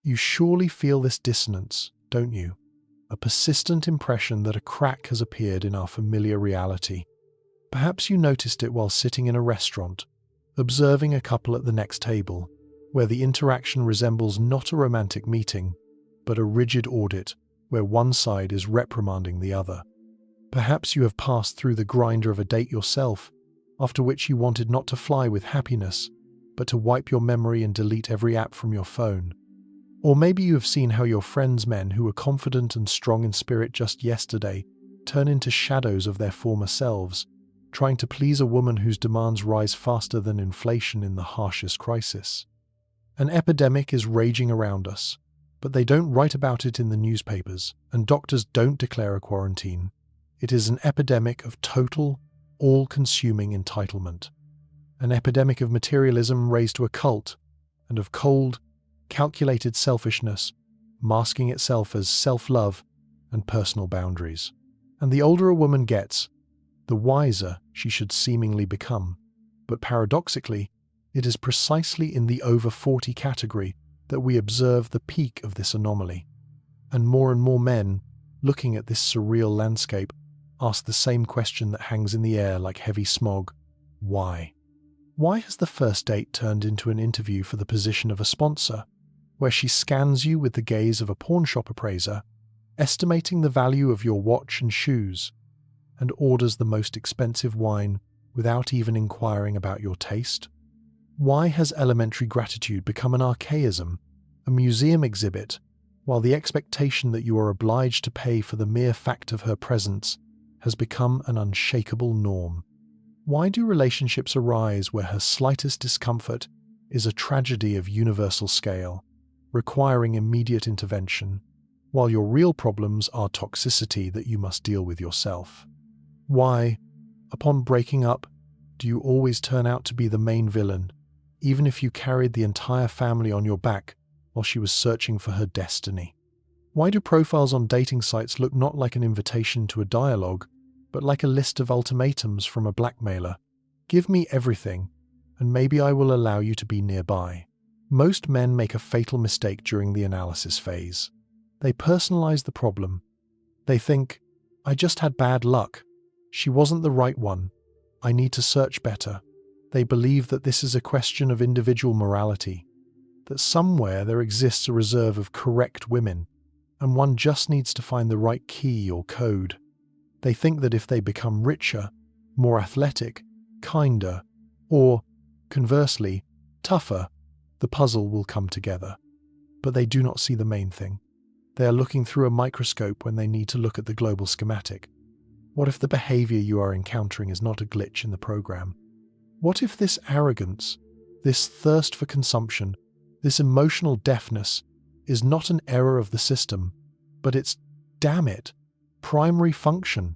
You surely feel this dissonance, don't you? A persistent impression that a crack has appeared in our familiar reality. Perhaps you noticed it while sitting in a restaurant, observing a couple at the next table, where the interaction resembles not a romantic meeting, but a rigid audit where one side is reprimanding the other. Perhaps you have passed through the grinder of a date yourself, after which you wanted not to fly with happiness, but to wipe your memory and delete every app from your phone. Or maybe you have seen how your friends' men who were confident and strong in spirit just yesterday turn into shadows of their former selves, trying to please a woman whose demands rise faster than inflation in the harshest crisis. An epidemic is raging around us, but they don't write about it in the newspapers, and doctors don't declare a quarantine. It is an epidemic of total, all-consuming entitlement. An epidemic of materialism raised to a cult, and of cold, calculated selfishness, masking itself as self-love and personal boundaries. And the older a woman gets, the wiser she should seemingly become. But paradoxically, it is precisely in the over 40 category that we observe the peak of this anomaly. And more men, looking at this surreal landscape, ask the same question that hangs in the air like heavy smog: why? Why has the first date turned into an interview for the position of a sponsor, where she scans you with the gaze of a pawnshop appraiser, estimating the value of your watch and shoes, and orders the most expensive wine without even inquiring about your taste? Why has elementary gratitude become an archaism, a museum exhibit, while the expectation that you are obliged to pay for the mere fact of her presence has become an unshakable norm? Why do relationships arise where her slightest discomfort is a tragedy of universal scale, requiring immediate intervention, while your real problems are toxicity that you must deal with yourself? Why, upon breaking up, do you always turn out to be the main villain, even if you carried the entire family on your back while she was searching for her destiny? Why do profiles on dating sites look not like an invitation to a dialogue, but like a list of ultimatums from a blackmailer? Give me everything, and maybe I will allow you to be nearby. Most men make a fatal mistake during the analysis phase. They personalize the problem. They think, I just had bad luck. She wasn't the right one. I need to search better. They believe that this is a question of individual morality, that somewhere there exists a reserve of correct women, and one just needs to find the right key or code. They think that if they become richer, more athletic, kinder, or, conversely, tougher, the puzzle will come together. But they do not see the main thing. They are looking through a microscope when they need to look at the global schematic. What if the behavior you are encountering is not a glitch in the program? What if this arrogance, this thirst for consumption, this emotional deafness is not an error of the system, but its, damn it, primary function?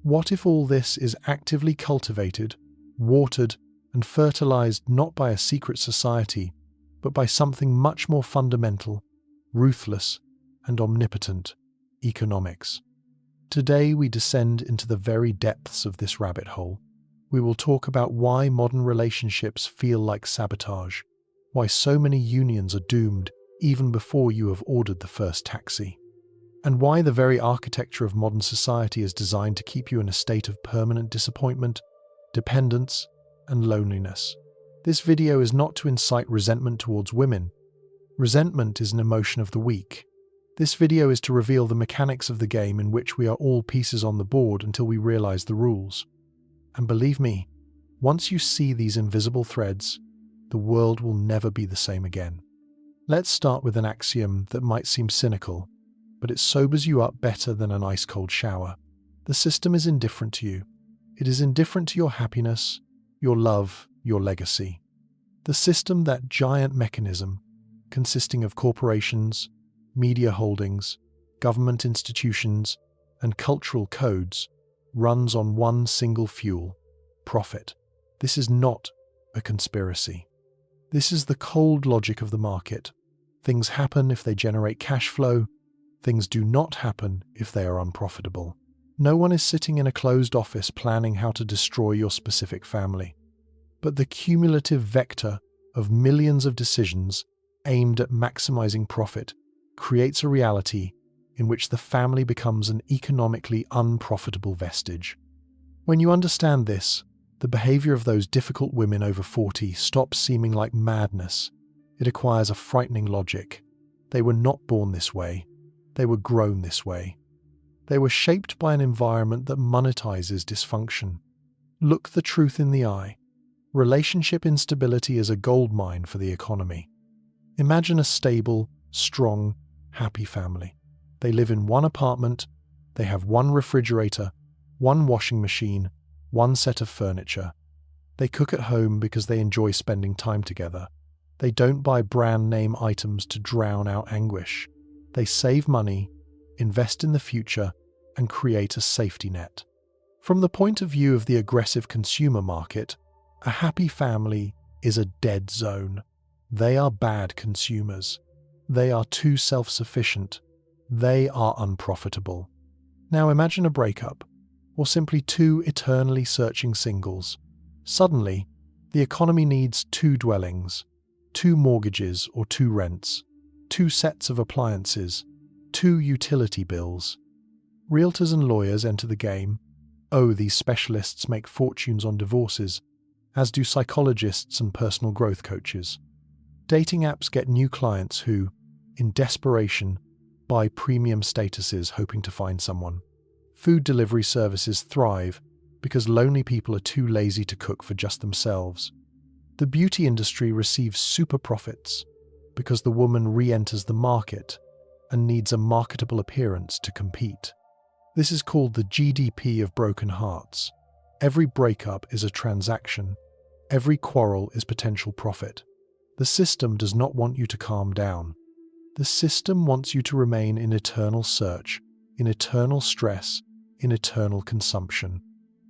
What if all this is actively cultivated, watered, and fertilized not by a secret society, but by something much more fundamental, ruthless, and omnipotent: economics? Today we descend into the very depths of this rabbit hole. We will talk about why modern relationships feel like sabotage, why so many unions are doomed even before you have ordered the first taxi, and why the very architecture of modern society is designed to keep you in a state of permanent disappointment, dependence, and loneliness. This video is not to incite resentment towards women. Resentment is an emotion of the weak. This video is to reveal the mechanics of the game in which we are all pieces on the board until we realize the rules. And believe me, once you see these invisible threads, the world will never be the same again. Let's start with an axiom that might seem cynical, but it sobers you up better than an ice-cold shower. The system is indifferent to you. It is indifferent to your happiness, your love, your legacy. The system, that giant mechanism, consisting of corporations, media holdings, government institutions, and cultural codes, runs on one single fuel: profit. This is not a conspiracy. This is the cold logic of the market. Things happen if they generate cash flow. Things do not happen if they are unprofitable. No one is sitting in a closed office planning how to destroy your specific family. But the cumulative vector of millions of decisions aimed at maximizing profit, creates a reality in which the family becomes an economically unprofitable vestige. When you understand this, the behavior of those difficult women over 40 stops seeming like madness. It acquires a frightening logic. They were not born this way. They were grown this way. They were shaped by an environment that monetizes dysfunction. Look the truth in the eye. Relationship instability is a goldmine for the economy. Imagine a stable, strong, happy family. They live in one apartment, they have one refrigerator, one washing machine, one set of furniture. They cook at home because they enjoy spending time together. They don't buy brand name items to drown out anguish. They save money, invest in the future, and create a safety net. From the point of view of the aggressive consumer market, a happy family is a dead zone. They are bad consumers. They are too self-sufficient. They are unprofitable. Now imagine a breakup, or simply two eternally searching singles. Suddenly, the economy needs two dwellings, two mortgages or two rents, two sets of appliances, two utility bills. Realtors and lawyers enter the game. Oh, these specialists make fortunes on divorces, as do psychologists and personal growth coaches. Dating apps get new clients who, in desperation, buy premium statuses hoping to find someone. Food delivery services thrive because lonely people are too lazy to cook for just themselves. The beauty industry receives super profits because the woman re-enters the market and needs a marketable appearance to compete. This is called the GDP of broken hearts. Every breakup is a transaction. Every quarrel is potential profit. The system does not want you to calm down. The system wants you to remain in eternal search, in eternal stress, in eternal consumption.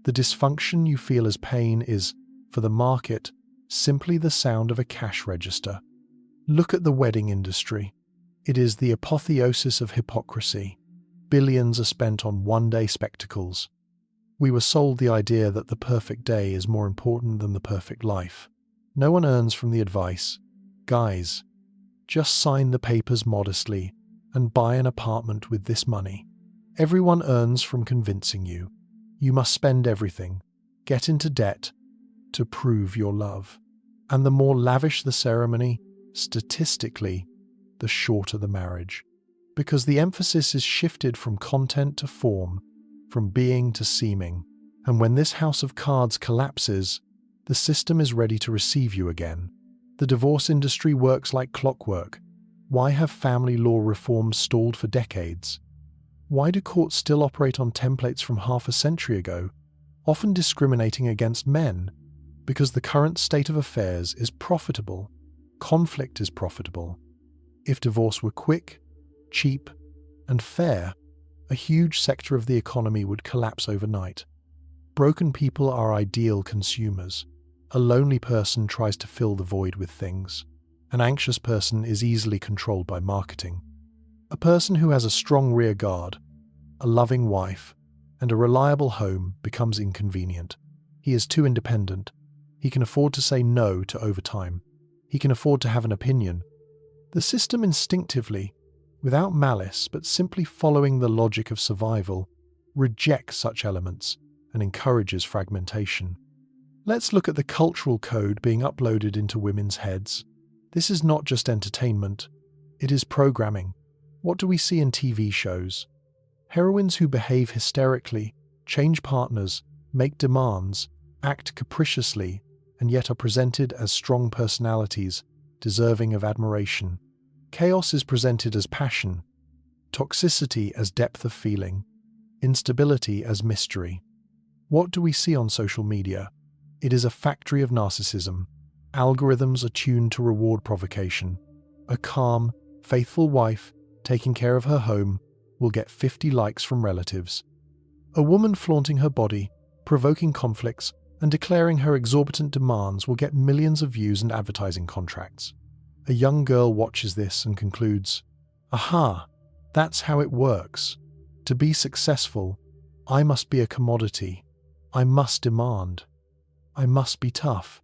The dysfunction you feel as pain is, for the market, simply the sound of a cash register. Look at the wedding industry. It is the apotheosis of hypocrisy. Billions are spent on one-day spectacles. We were sold the idea that the perfect day is more important than the perfect life. No one earns from the advice. Guys, just sign the papers modestly and buy an apartment with this money. Everyone earns from convincing you. You must spend everything, get into debt, to prove your love. And the more lavish the ceremony, statistically, the shorter the marriage. Because the emphasis is shifted from content to form, from being to seeming. And when this house of cards collapses, the system is ready to receive you again. The divorce industry works like clockwork. Why have family law reforms stalled for decades? Why do courts still operate on templates from half a century ago, often discriminating against men? Because the current state of affairs is profitable. Conflict is profitable. If divorce were quick, cheap, and fair, a huge sector of the economy would collapse overnight. Broken people are ideal consumers. A lonely person tries to fill the void with things. An anxious person is easily controlled by marketing. A person who has a strong rear guard, a loving wife, and a reliable home becomes inconvenient. He is too independent. He can afford to say no to overtime. He can afford to have an opinion. The system instinctively, without malice but simply following the logic of survival, rejects such elements and encourages fragmentation. Let's look at the cultural code being uploaded into women's heads. This is not just entertainment, it is programming. What do we see in TV shows? Heroines who behave hysterically, change partners, make demands, act capriciously, and yet are presented as strong personalities, deserving of admiration. Chaos is presented as passion, toxicity as depth of feeling, instability as mystery. What do we see on social media? It is a factory of narcissism. Algorithms are tuned to reward provocation. A calm, faithful wife, taking care of her home, will get 50 likes from relatives. A woman flaunting her body, provoking conflicts, and declaring her exorbitant demands will get millions of views and advertising contracts. A young girl watches this and concludes, "Aha, that's how it works. To be successful, I must be a commodity. I must demand. I must be tough."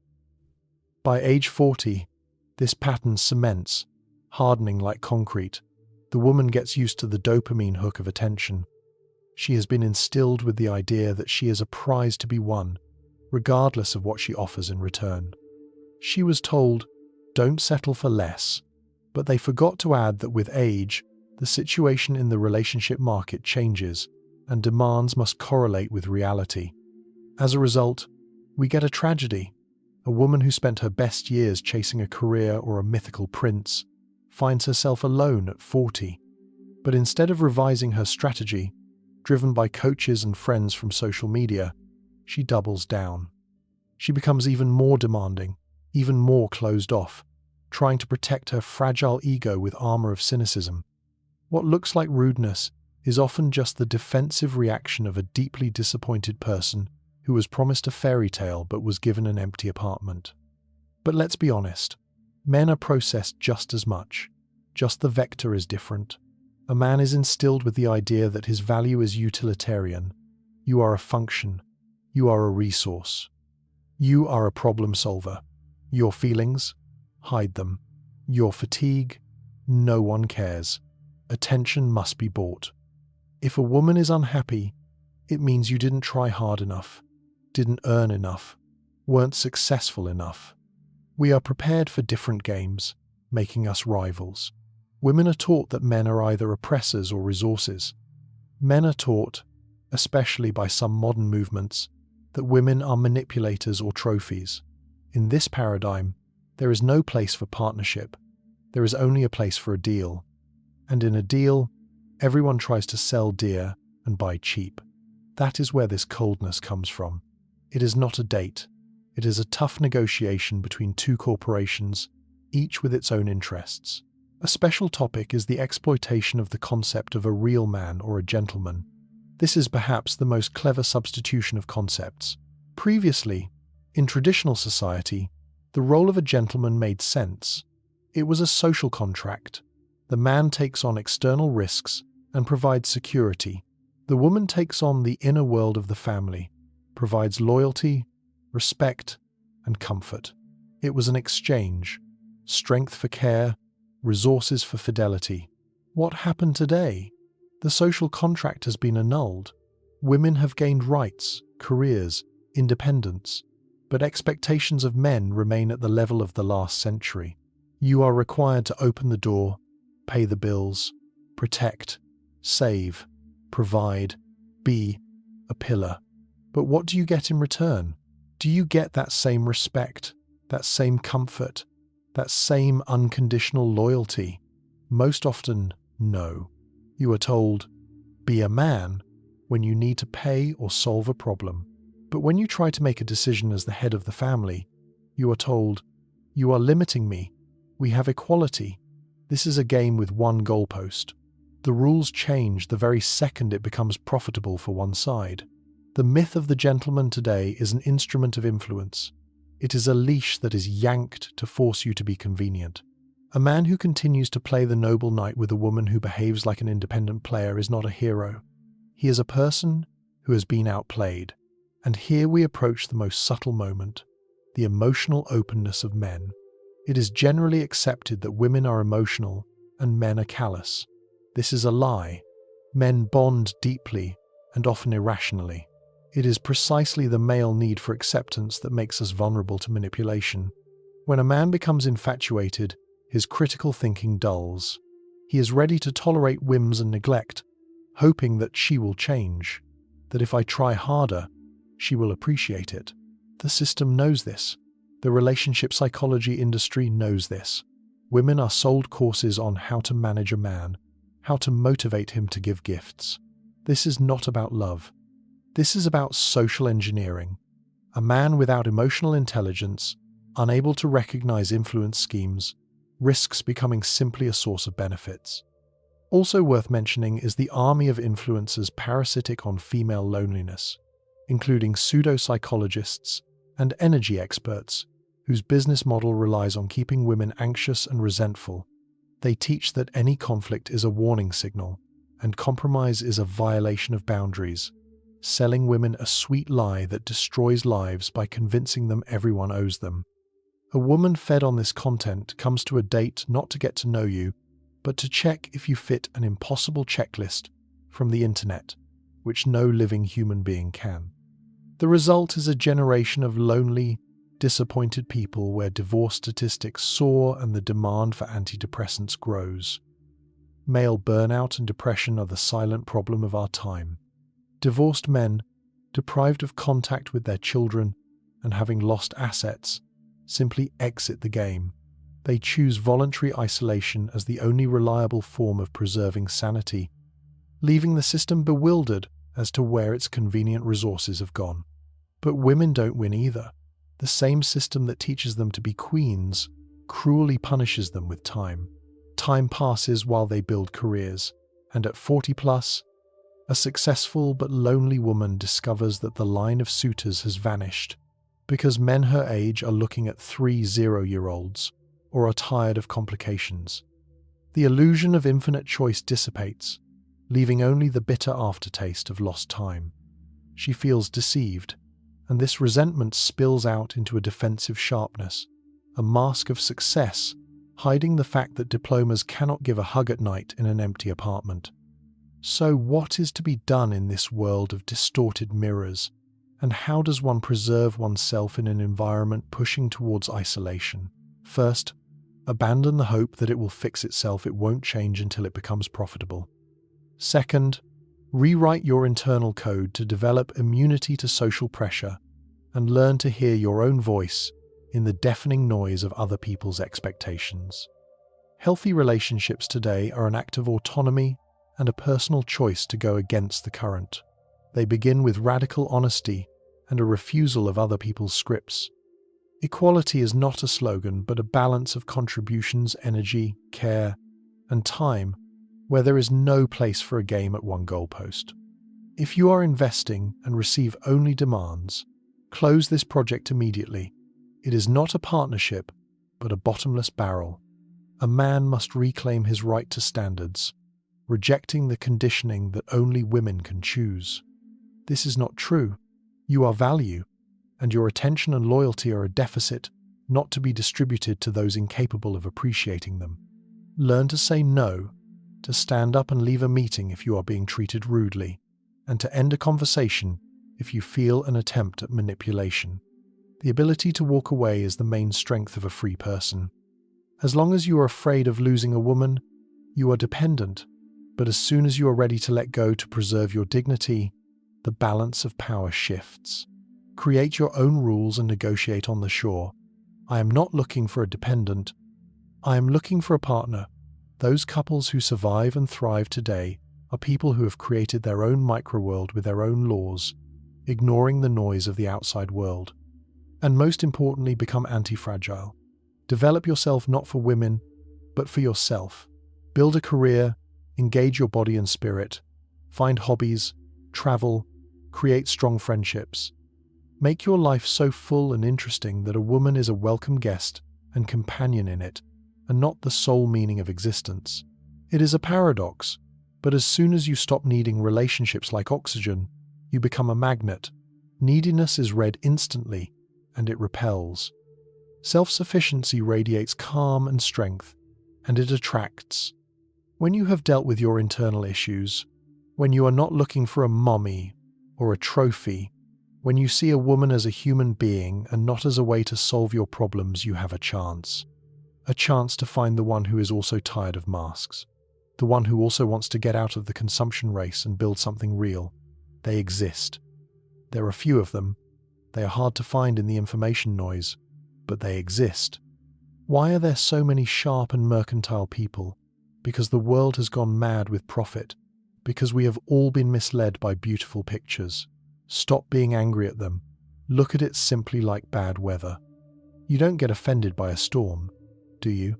By age 40, this pattern cements, hardening like concrete. The woman gets used to the dopamine hook of attention. She has been instilled with the idea that she is a prize to be won, regardless of what she offers in return. She was told, "Don't settle for less," but they forgot to add that with age, the situation in the relationship market changes, and demands must correlate with reality. As a result, we get a tragedy. A woman who spent her best years chasing a career or a mythical prince finds herself alone at 40. But instead of revising her strategy, driven by coaches and friends from social media, she doubles down. She becomes even more demanding, even more closed off, trying to protect her fragile ego with armor of cynicism. What looks like rudeness is often just the defensive reaction of a deeply disappointed person who was promised a fairy tale but was given an empty apartment. But let's be honest, men are processed just as much, just the vector is different. A man is instilled with the idea that his value is utilitarian. You are a function. You are a resource. You are a problem solver. Your feelings? Hide them. Your fatigue? No one cares. Attention must be bought. If a woman is unhappy, it means you didn't try hard enough, didn't earn enough, weren't successful enough. We are prepared for different games, making us rivals. Women are taught that men are either oppressors or resources. Men are taught, especially by some modern movements, that women are manipulators or trophies. In this paradigm, there is no place for partnership. There is only a place for a deal. And in a deal, everyone tries to sell dear and buy cheap. That is where this coldness comes from. It is not a date. It is a tough negotiation between two corporations, each with its own interests. A special topic is the exploitation of the concept of a real man or a gentleman. This is perhaps the most clever substitution of concepts. Previously, in traditional society, the role of a gentleman made sense. It was a social contract. The man takes on external risks and provides security. The woman takes on the inner world of the family, provides loyalty, respect, and comfort. It was an exchange, strength for care, resources for fidelity. What happened today? The social contract has been annulled. Women have gained rights, careers, independence, but expectations of men remain at the level of the last century. You are required to open the door, pay the bills, protect, save, provide, be a pillar. But what do you get in return? Do you get that same respect, that same comfort, that same unconditional loyalty? Most often, no. You are told, be a man, when you need to pay or solve a problem. But when you try to make a decision as the head of the family, you are told, you are limiting me. We have equality. This is a game with one goalpost. The rules change the very second it becomes profitable for one side. The myth of the gentleman today is an instrument of influence. It is a leash that is yanked to force you to be convenient. A man who continues to play the noble knight with a woman who behaves like an independent player is not a hero. He is a person who has been outplayed. And here we approach the most subtle moment, the emotional openness of men. It is generally accepted that women are emotional and men are callous. This is a lie. Men bond deeply and often irrationally. It is precisely the male need for acceptance that makes us vulnerable to manipulation. When a man becomes infatuated, his critical thinking dulls. He is ready to tolerate whims and neglect, hoping that she will change, that if I try harder, she will appreciate it. The system knows this. The relationship psychology industry knows this. Women are sold courses on how to manage a man, how to motivate him to give gifts. This is not about love. This is about social engineering. A man without emotional intelligence, unable to recognize influence schemes, risks becoming simply a source of benefits. Also worth mentioning is the army of influencers parasitic on female loneliness, including pseudo-psychologists and energy experts whose business model relies on keeping women anxious and resentful. They teach that any conflict is a warning signal and compromise is a violation of boundaries, selling women a sweet lie that destroys lives by convincing them everyone owes them. A woman fed on this content comes to a date not to get to know you, but to check if you fit an impossible checklist from the internet, which no living human being can. The result is a generation of lonely, disappointed people where divorce statistics soar and the demand for antidepressants grows. Male burnout and depression are the silent problem of our time. Divorced men, deprived of contact with their children and having lost assets, simply exit the game. They choose voluntary isolation as the only reliable form of preserving sanity, leaving the system bewildered as to where its convenient resources have gone. But women don't win either. The same system that teaches them to be queens cruelly punishes them with time. Time passes while they build careers, and at 40 plus, a successful but lonely woman discovers that the line of suitors has vanished because men her age are looking at 30-year-olds or are tired of complications. The illusion of infinite choice dissipates, leaving only the bitter aftertaste of lost time. She feels deceived, and this resentment spills out into a defensive sharpness, a mask of success, hiding the fact that diplomas cannot give a hug at night in an empty apartment. So what is to be done in this world of distorted mirrors, and how does one preserve oneself in an environment pushing towards isolation? First, abandon the hope that it will fix itself. It won't change until it becomes profitable. Second, rewrite your internal code to develop immunity to social pressure and learn to hear your own voice in the deafening noise of other people's expectations. Healthy relationships today are an act of autonomy and a personal choice to go against the current. They begin with radical honesty and a refusal of other people's scripts. Equality is not a slogan, but a balance of contributions, energy, care, and time, where there is no place for a game at one goalpost. If you are investing and receive only demands, close this project immediately. It is not a partnership, but a bottomless barrel. A man must reclaim his right to standards, rejecting the conditioning that only women can choose. This is not true. You are value, and your attention and loyalty are a deficit, not to be distributed to those incapable of appreciating them. Learn to say no, to stand up and leave a meeting if you are being treated rudely, and to end a conversation if you feel an attempt at manipulation. The ability to walk away is the main strength of a free person. As long as you are afraid of losing a woman, you are dependent, but as soon as you are ready to let go to preserve your dignity, the balance of power shifts. Create your own rules and negotiate on the shore. I am not looking for a dependent. I am looking for a partner. Those couples who survive and thrive today are people who have created their own microworld with their own laws, ignoring the noise of the outside world. And most importantly, become anti-fragile. Develop yourself not for women, but for yourself. Build a career, engage your body and spirit, find hobbies, travel, create strong friendships. Make your life so full and interesting that a woman is a welcome guest and companion in it, and not the sole meaning of existence. It is a paradox, but as soon as you stop needing relationships like oxygen, you become a magnet. Neediness is read instantly, and it repels. Self-sufficiency radiates calm and strength, and it attracts. When you have dealt with your internal issues, when you are not looking for a mommy or a trophy, when you see a woman as a human being and not as a way to solve your problems, you have a chance. A chance to find the one who is also tired of masks. The one who also wants to get out of the consumption race and build something real. They exist. There are few of them. They are hard to find in the information noise, but they exist. Why are there so many sharp and mercantile people? Because the world has gone mad with profit. Because we have all been misled by beautiful pictures. Stop being angry at them. Look at it simply like bad weather. You don't get offended by a storm, do you?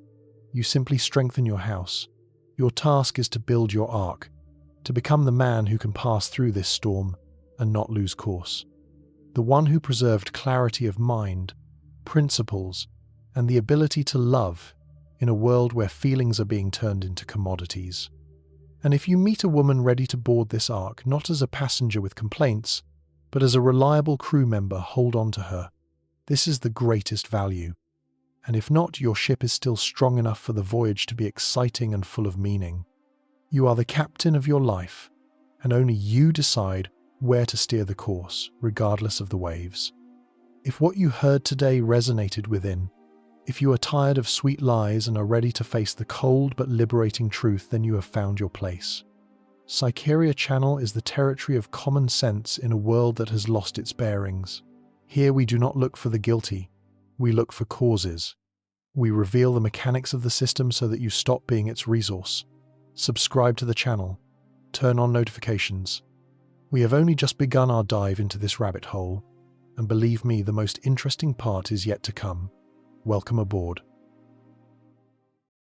You simply strengthen your house. Your task is to build your ark, to become the man who can pass through this storm and not lose course. The one who preserved clarity of mind, principles, and the ability to love in a world where feelings are being turned into commodities. And if you meet a woman ready to board this ark, not as a passenger with complaints, but as a reliable crew member, hold on to her. This is the greatest value. And if not, your ship is still strong enough for the voyage to be exciting and full of meaning. You are the captain of your life, and only you decide where to steer the course, regardless of the waves. If what you heard today resonated within, if you are tired of sweet lies and are ready to face the cold but liberating truth, then you have found your place. Psycheria Channel is the territory of common sense in a world that has lost its bearings. Here we do not look for the guilty, we look for causes. We reveal the mechanics of the system so that you stop being its resource. Subscribe to the channel. Turn on notifications. We have only just begun our dive into this rabbit hole, and believe me, the most interesting part is yet to come. Welcome aboard.